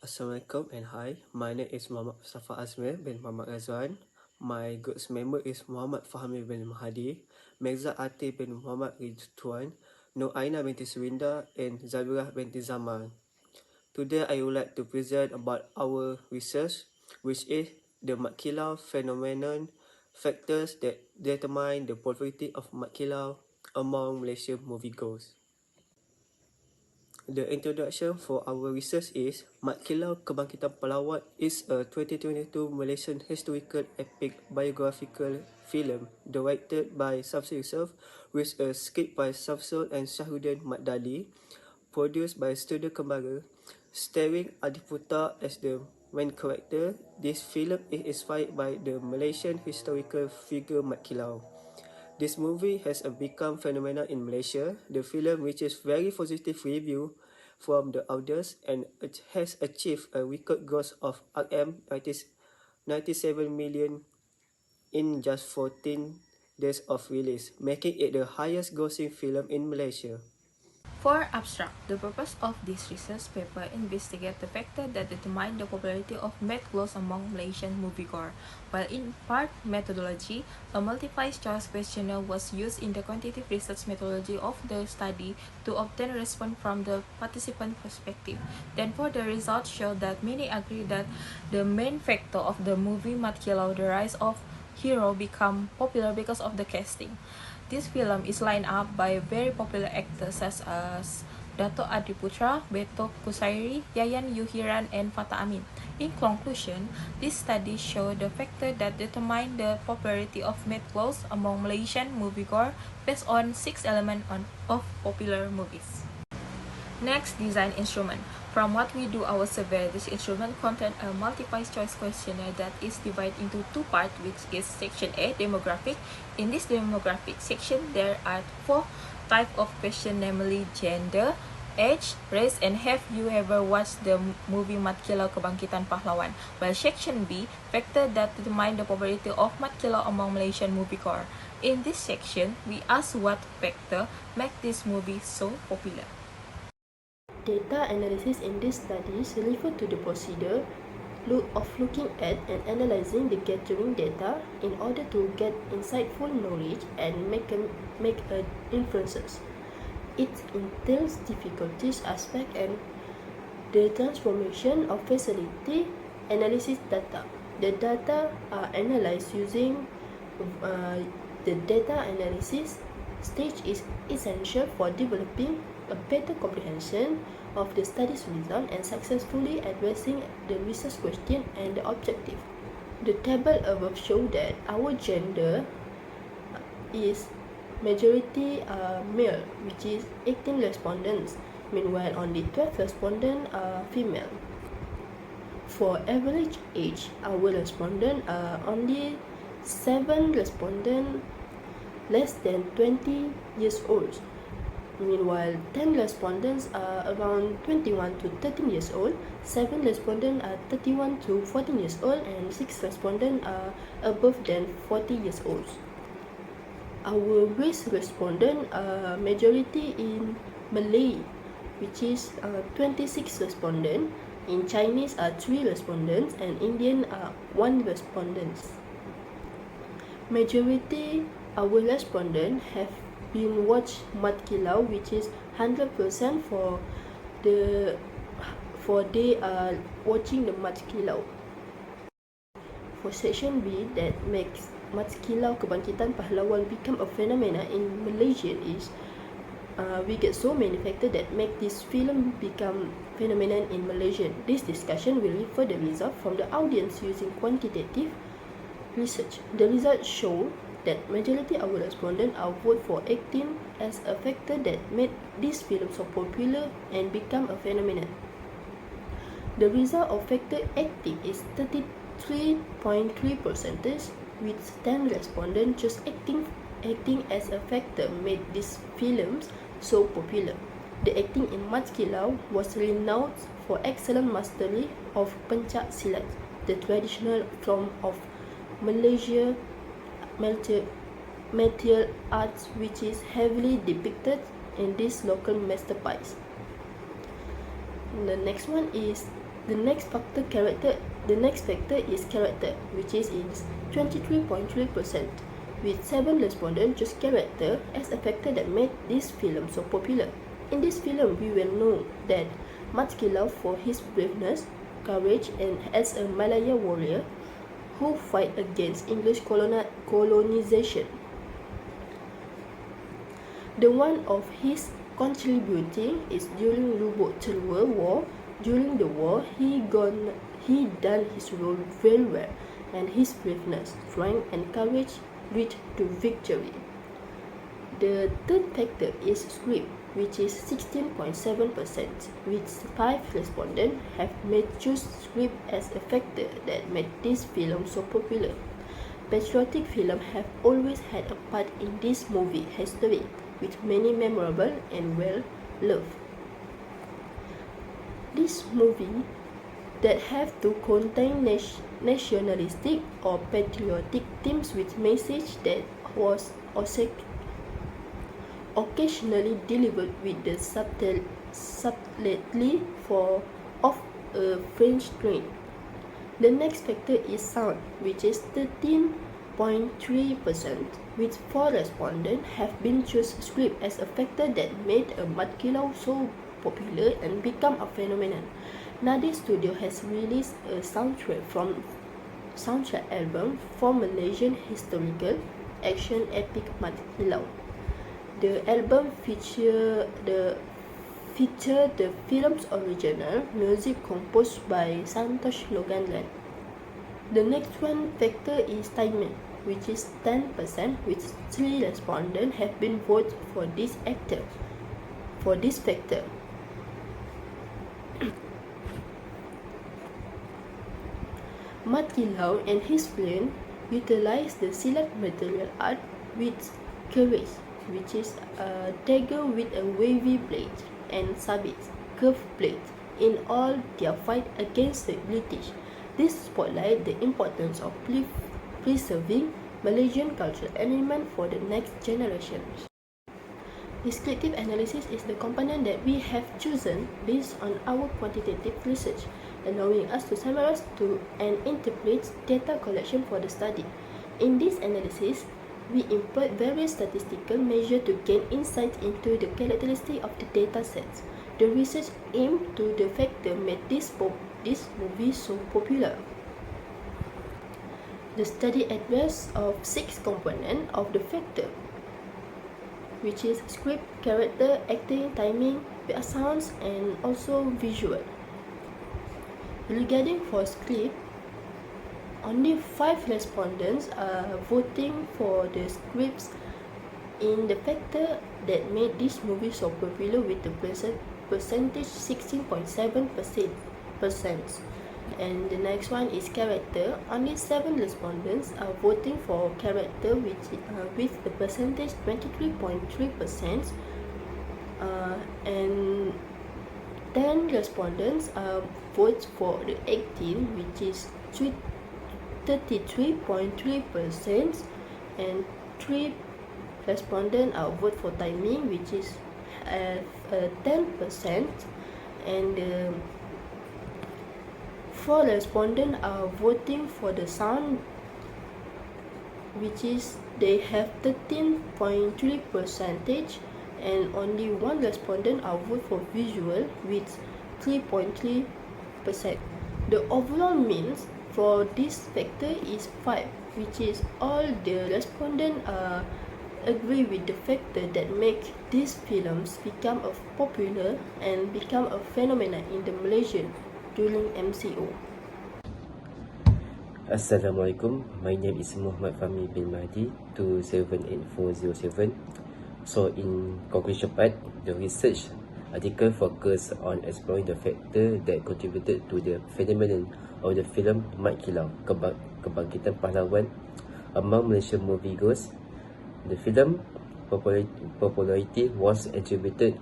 Assalamualaikum and hi. My name is Muhammad Mustafa Azmir bin Muhammad Razwan. My group's member is Muhammad Fahmi bin Mahadi, Mirza Ati bin Muhammad Ridwan, Nur Aina binti Surinda, and Zabirah binti Zaman. Today I would like to present about our research, which is the mad kilau phenomenon, factors that determine the popularity of mad kilau among Malaysian moviegoers. The introduction for our research is Mat Kilau Kebangkitan Pahlawan is a 2022 Malaysian historical epic biographical film directed by Samsul Yusof with a script by Samsul and Shahruddin Madali, produced by Studio Kembara, starring Adiputa as the main character. This film is inspired by the Malaysian historical figure Mat Kilau. This movie has become phenomenal in Malaysia. The film reaches very positive review from the audience and it has achieved a record gross of RM 97 million in just 14 days of release, making it the highest grossing film in Malaysia. For abstract, the purpose of this research paper investigates the factors that determine the popularity of math clothes among Malaysian moviegoers. While in part methodology, a multiple-choice questionnaire was used in the quantitative research methodology of the study to obtain a response from the participant perspective. Therefore, the results show that many agree that the main factor of the movie Mat Kilau, the rise of hero, become popular because of the casting. This film is lined up by very popular actors such as Dato' Adiputra, Beto Kusairi, Yayan Yuhiran, and Fata Amin. In conclusion, this study showed the factors that determine the popularity of math clothes among Malaysian moviegoers based on 6 elements of popular movies. Next, design instrument. From what we do our survey, this instrument contains a multiple-choice questionnaire that is divided into two parts, which is section A, demographic. In this demographic section, there are 4 types of questions, namely gender, age, race, and have you ever watched the movie Mat Kilau Kebangkitan Pahlawan. While section B, factors that determine the popularity of Mat Kilau among Malaysian moviegoers. In this section, we ask what factor make this movie so popular. Data analysis in these studies refer to the procedure of looking at and analyzing the gathering data in order to get insightful knowledge and make inferences. It entails difficulties aspect and the transformation of facility analysis data. The data are analyzed using the data analysis stage is essential for developing a better comprehension of the study's result and successfully addressing the research question and the objective. The table above shows that our gender is majority male, which is 18 respondents. Meanwhile, only 12 respondents are female. For average age, our respondents are only 7 respondents less than 20 years old. Meanwhile, 10 respondents are around 21 to 13 years old, 7 respondents are 31 to 14 years old, and 6 respondents are above than 40 years old. Our race respondents are majority in Malay, which is 26 respondents. In Chinese are 3 respondents, and Indian are 1 respondent. Majority our respondents have been watched Mat Kilau, which is 100% for they are watching the Mat Kilau. For section B, that makes Mat Kilau Kebangkitan Pahlawan become a phenomenon in Malaysia is we get so many factors that make this film become phenomenon in Malaysia. This discussion will refer the result from the audience using quantitative research. The results show that majority of our respondents are vote for acting as a factor that made this film so popular and become a phenomenon. The result of factor acting is 33.3%, with 10 respondents just acting as a factor made these films so popular. The acting in Mat Kilau was renowned for excellent mastery of pencak silat, the traditional form of Malaysia martial arts, which is heavily depicted in this local masterpiece. The next one is The next factor is character, which is in 23.3%, with 7 respondents choose character as a factor that made this film so popular. In this film, we will know that Mat Kilau for his braveness, courage, and as a Malaya warrior who fight against English colonization. The one of his contributing is during Lubuk Telua War. During the war, he done his role very well, and his braveness, strength, and courage lead to victory. The third factor is script, which is 16.7%, with 5 respondents have made choose script as a factor that made this film so popular. Patriotic films have always had a part in this movie history, with many memorable and well loved. This movie that have to contain nationalistic or patriotic themes with message that was occasionally delivered with the subtlety of a French strain. The next factor is sound, which is 13.3%, with 4 respondents have been choose script as a factor that made a Mat Kilau so popular and become a phenomenon. Nadi Studio has released a soundtrack album for Malaysian historical action epic Mat Kilau. The album feature the film's original music composed by Santosh Loganland. The next one factor is timing, which is 10%, with 3 respondents have been voted for this factor. Mat Kilau and his plan utilized the silat material art with courage, which is a dagger with a wavy blade and sabit, curved blade, in all their fight against the British. This spotlight the importance of preserving Malaysian cultural element for the next generations. Descriptive analysis is the component that we have chosen based on our quantitative research, allowing us to summarize and interpret data collection for the study. In this analysis, we input various statistical measures to gain insight into the characteristics of the data sets. The research aimed to the factor made this movie so popular. The study addressed of 6 components of the factor, which is script, character, acting, timing, sounds, and also visual. Regarding for script, only 5 respondents are voting for the scripts in the factor that made this movie so popular, with the percentage 16.7%. And the next one is character. Only 7 respondents are voting for character, with the percentage 23.3%, and 10 respondents vote for the acting, which is 33.3%, and 3 respondents vote for timing, which is 10%, and 4 respondents are voting for the sound, which is they have 13.3%, and only 1 respondent are vote for visual with 3.3%. The overall means for this factor is 5, which is all the respondents agree with the factor that make these films become popular and become a phenomenon in the Malaysian during MCO. Assalamualaikum, my name is Muhammad Fahmi bin Mahdi 278407. So in conclusion part, the research article focus on exploring the factor that contributed to the phenomenon of the film Mat Kilau, Kebangkitan Pahlawan, among Malaysian moviegoers. The film popularity was attributed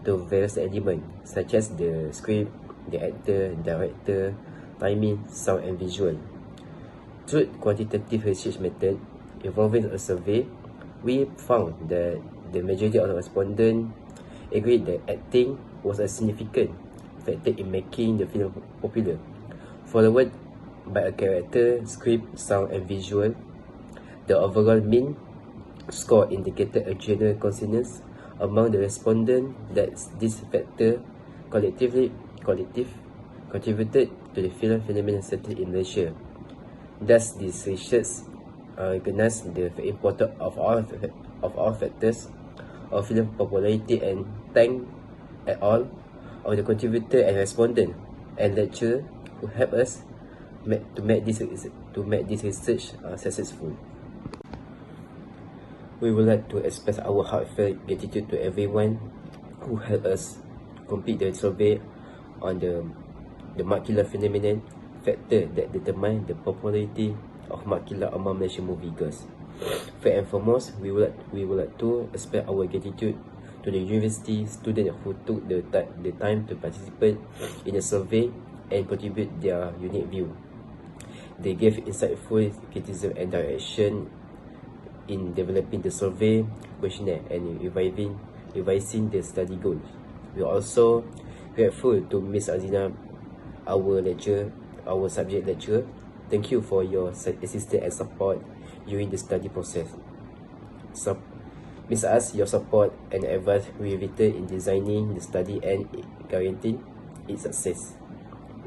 to various elements such as the script, the actor, director, timing, sound and visual. Through quantitative research method involving a survey, we found that the majority of the respondents agreed that acting was a significant affected in making the film popular. Followed by a character, script, sound and visual. The overall mean score indicated a general consensus among the respondents that this factor collective contributed to the film phenomenon settled in Malaysia. Thus, this research recognized the importance of all factors of film popularity and thank at all of the contributor and respondent and lecturer who help us to make this research successful. We would like to express our heartfelt gratitude to everyone who helped us complete the survey on the macular phenomenon factor that determine the popularity of macula among Malaysian moviegoers. First and foremost, we would like to express our gratitude to the university students who took the time to participate in the survey and contribute their unique view. They gave insightful criticism and direction in developing the survey questionnaire and revising the study goals. We are also grateful to Ms. Azina, our subject lecturer. Thank you for your assistance and support during the study process. Ms. Az, your support and advice will be vital in designing the study and guaranteeing its success.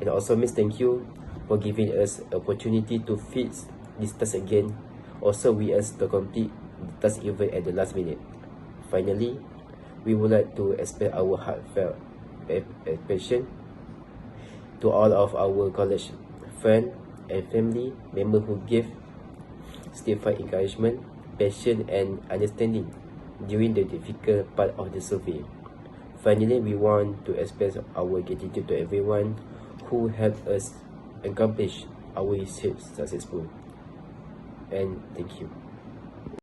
And also, Ms. Thank you for giving us opportunity to fix this task again. Also, we asked to complete the task even at the last minute. Finally, we would like to express our heartfelt appreciation to all of our college friends and family members who gave steadfast encouragement, passion and understanding during the difficult part of the survey. Finally, we want to express our gratitude to everyone who helped us accomplish our research successful. And thank you.